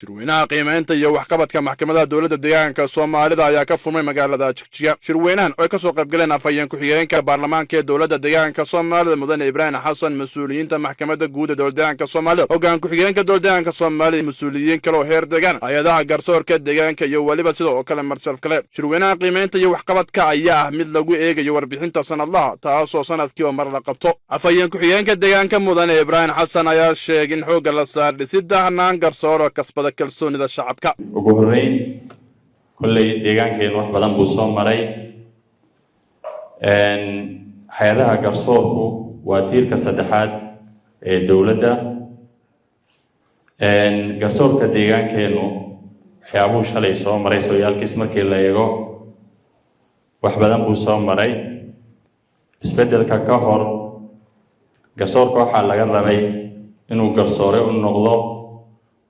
shirweynaha qiimaynta iyo waxqabadka maxkamadaha dowladda deegaanka Soomaalida ayaa ka furmay magaalada Jigjiga. Shirweynahan oo ka soo qayb galeen afhayeen ku-xigeenka baarlamaanka ee dowladda deegaanka Soomaalida Mudane Ibrahim Xasan, mas'uuliyiinta maxkamadda guud ee dowladda deegaanka Soomaalida, hoggaan ku-xigeenka dowladda deegaanka Soomaalida, mas'uuliyiin kale oo heer deegaan, hay'adaha garsoorka deegaanka iyo waliba sidoo kale marshal kale. Shirweynaha qiimaynta iyo waxqabadka ayaa ah mid lagu eegayo warbixinta sanadlaha taasoo sanadkiiba mar la qabto. Afhayeen ku-xigeenka deegaanka Mudane Ibrahim Xasan ayaa sheegay in xoogga la saaray dhisidda hannaan garsoor oo kasbada kalsoonida shacabka. ugu horeyn kulley deegaankeen wax badan buu soo maray. hay'adaha garsoorku waa tiirka saddexaad ee dowladda. garsoorka deegaankeenu waxyaabuu shalay soo maray sooyaalkiis markii la eego wax badan buu soo maray. isbeddelka ka hor garsoorka waxaa laga rabay inuu garsoore u noqdo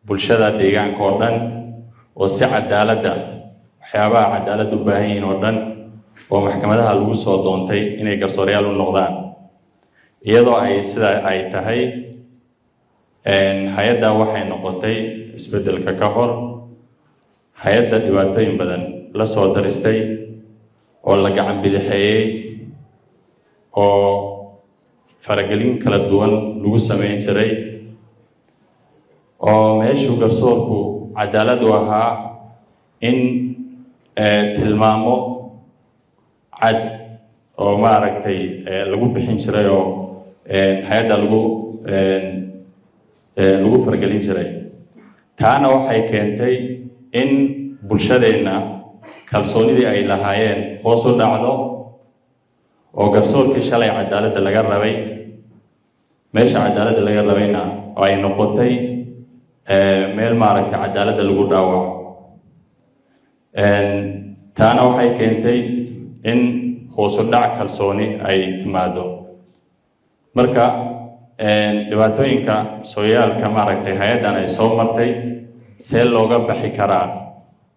bulshada deegaanka oo dhan oo si cadaaladda waxyaabaha cadaalad u baahan yihiin oo dhan oo maxkamadaha lagu soo doontay inay garsooreyaal u noqdaan. iyadoo ay sidaa ay tahay hay-adda waxay noqotay isbeddelka ka hor hay-adda dhibaatooyin badan la soo daristay oo la gacan bidixeeyey oo faragelin kala duwan lagu samayn jiray oo meeshuu garsoorku cadaalad u ahaa in tilmaamo cad oo maaragtay lagu bixin jiray oo hay-adda lagu faragelin jiray. taana waxay keentay in bulshadeenna kalsoonidii ay lahaayeen hoos u dhacdo oo garsoorkii shalay cadaaladda laga rabay meesha cadaaladda laga rabayna oo ay noqotay meel maaragtay cadaaladda lagu dhaawaco. taana waxay keentay in hoos u dhac kalsooni ay timaado. marka dhibaatooyinka sooyaalka maaragtay hay-addan ay soo martay see looga baxi karaa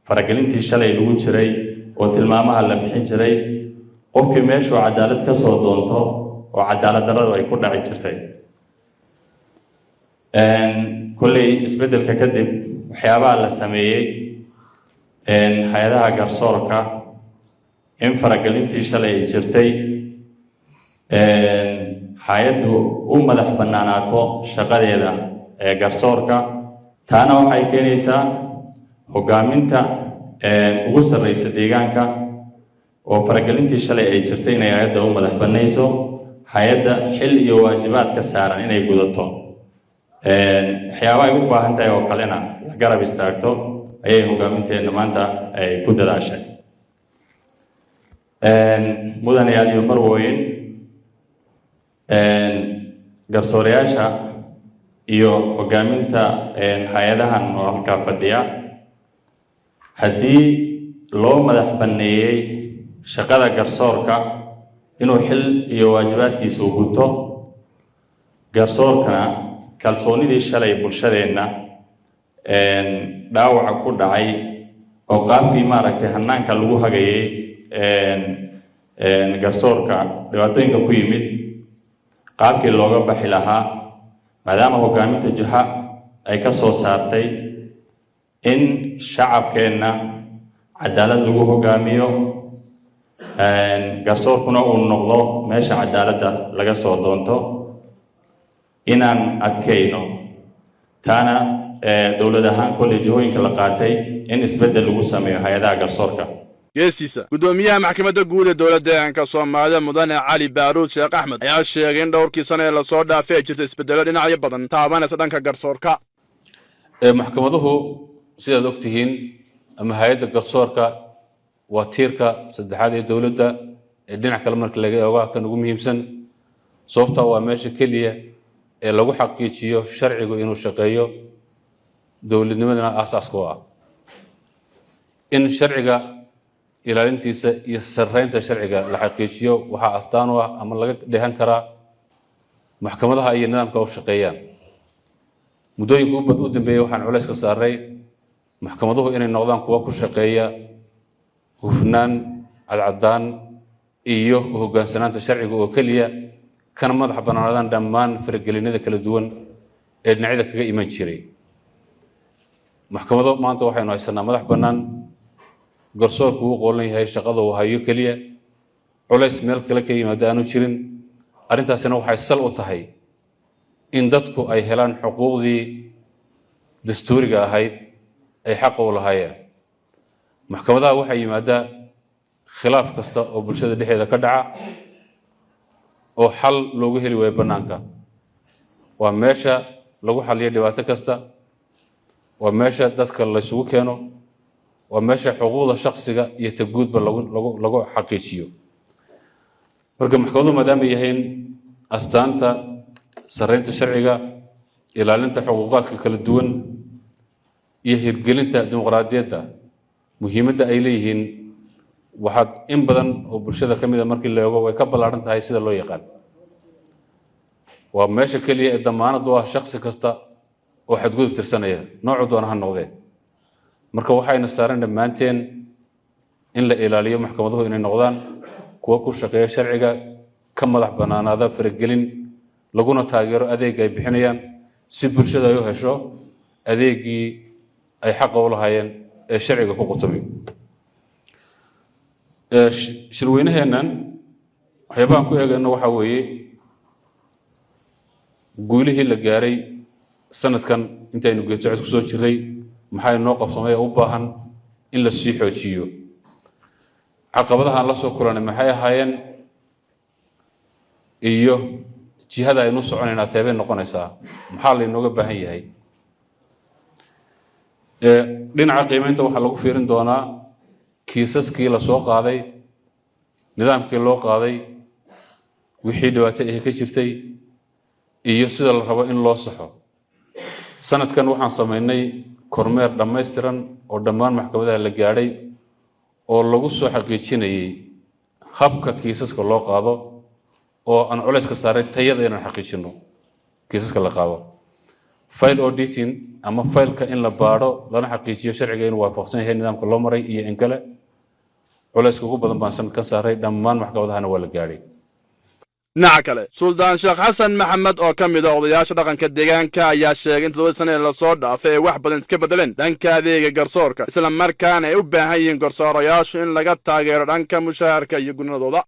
faragelintii shalay lagu jiray oo tilmaamaha la bixin jiray qofkii meeshuu cadaalad ka soo doonto oo cadaalad darradu ay ku dhaci jirtay. kulley isbeddelka kadib waxyaabaha la sameeyey hay-adaha garsoorka in faragelintii shalay ay jirtay hay-addu u madax bannaanaato shaqadeeda ee garsoorka. taana waxay keenaysaa hoggaaminta ugu sarreysa deegaanka oo faragelintii shalay ay jirtay inay hay-adda u madax bannayso, hay-adda xil iyo waajibaad ka saaran inay gudato. waxyaabaha ay u baahan tahay oo kalena la garab istaagto ayay hoggaaminteena maanta ay ku dadaashay. mudanayaal iyo marwooyin, garsooreyaasha iyo hoggaaminta hay-adahan oo halkaa fadhiya haddii loo madax banneeyey shaqada garsoorka inuu xil iyo waajibaadkiisa u guto, garsoorkana kalsoonidii shalay bulshadeenna dhaawaca ku dhacay oo qaabkii maaragtay hannaanka lagu hagayay garsoorka dhibaatooyinka ku yimid qaabkii looga baxi lahaa, maadaama hoggaaminta juxa ay ka soo saartay in shacabkeenna cadaalad lagu hoggaamiyo, garsoorkuna uu noqdo meesha cadaaladda laga soo doonto, inaan adkayno. taana dowlad ahaan kolley jihooyinka la qaatay in isbeddel lagu sameeyo hay-adaha garsoorka. geesiisa gudoomiyaha maxkamadda guud ee dowladda deegaanka Soomaalida Mudane Cali Baaruud Sheekh Axmed ayaa sheegay in dhowrkii sano ee la soo dhaafay ay jirtay isbeddello dhinacyo badan taabanaysa dhanka garsoorka. maxkamaduhu sidaad ogtihiin ama hay-adda garsoorka waa tiirka saddexaad ee dowladda ee dhinac kale marka laga eego kan ugu muhiimsan, sababtoo waa meesha keliya ee lagu xaqiijiyo sharcigu inuu shaqeeyo, dowladnimadana aasaaska u ah. in sharciga ilaalintiisa iyo sarreynta sharciga la xaqiijiyo waxaa astaan u ah ama laga dheehan karaa maxkamadaha iyo nidaamka u shaqeeyaan. muddooyinka u dambeeyey waxaan culays ka saaray maxkamaduhu inay noqdaan kuwa ku shaqeeya hufnaan, cadcadaan iyo u hoggaansanaanta sharciga oo keliya, kana madax bannaanadaan dhammaan faragelinada kala duwan ee dhinacyada kaga iman jiray. maxkamado maanta waxaynu haysanaa madax bannaan garsoorku uu qoolan yahay shaqada uu hayo keliya culays meel kale ka yimaada aanu jirin arrintaasina waxay sal u tahay in dadku ay helaan xuquuqdii dastuuriga ahayd ay xaq u lahaayeen maxkamadaha waxay yimaadaa khilaaf kasta oo bulshada dhexdeeda ka dhaca oo xal loogu heli waayo bannaanka waa meesha lagu xaliyo dhibaato kasta waa meesha dadka la isugu keeno waa meesha xuquuqda shakhsiga iyo taguudba lagu xaqiijiyo marka maxkamaduhu maadaama yihiin astaanta sarreynta sharciga ilaalinta xuquuqaadka kala duwan iyo hirgelinta dimuqraadiyadda muhiimadda ay leeyihiin waxaad in badan oo bulshada ka mid a markii la eego way ka ballaaran tahay sida loo yaqaan waa meesha keliya ee damaanad u ah shakhsi kasta oo xadgudub tirsanaya noocu doona ha noqdee marka waxayna saaran dhammaanteen in la ilaaliyo maxkamaduhu inay noqdaan kuwa ku shaqeeya sharciga ka madax bannaanaada faragelin laguna taageero adeeg ay bixinayaan si bulshada ay u hesho adeegii ay xaqa u lahaayeen ee sharciga ku qutumay shirweynaheennan waxyaabahan ku eegayno waxaa weeye guulihii la gaaray sanadkan intaynu geedsocod ku soo jiray maxaa inoo qabsamay u baahan in la sii xoojiyo caqabadahaan la soo kulanay maxay ahaayeen iyo jihada aynu soconaynaa teebay noqonaysaa maxaa laynooga baahan yahay dhinaca qiimeynta waxaa lagu fiirin doonaa kiisaskii la soo qaaday nidaamkii loo qaaday wixii dhibaato ah ka jirtay iyo sida la rabo in loo saxo sanadkan waxaan samaynay kormeer dhammaystiran oo dhammaan maxkamadaha la gaadhay oo lagu soo xaqiijinayay habka kiisaska loo qaado oo aan culayska saaray tayada inaan xaqiijino kiisaska la qaado file auditing ama fileka in la baadho lana xaqiijiyo sharciga inuu waafaqsan yahay nidaamka loo maray iyo in kale culayska ugu badan baan sanadkan saaray dhammaan maxkamadahana waa la gaadhay dhinaca kale suldaan sheekh xasan maxamed oo ka mid a odayaasha dhaqanka deegaanka ayaa sheegay in 7 sano ee lasoo dhaafay ay wax badan iska bedeleen dhanka adeega garsoorka isla markaana ay u baahan yihiin garsoorayaashu in laga taageero dhanka mushaharka iyo gunadooda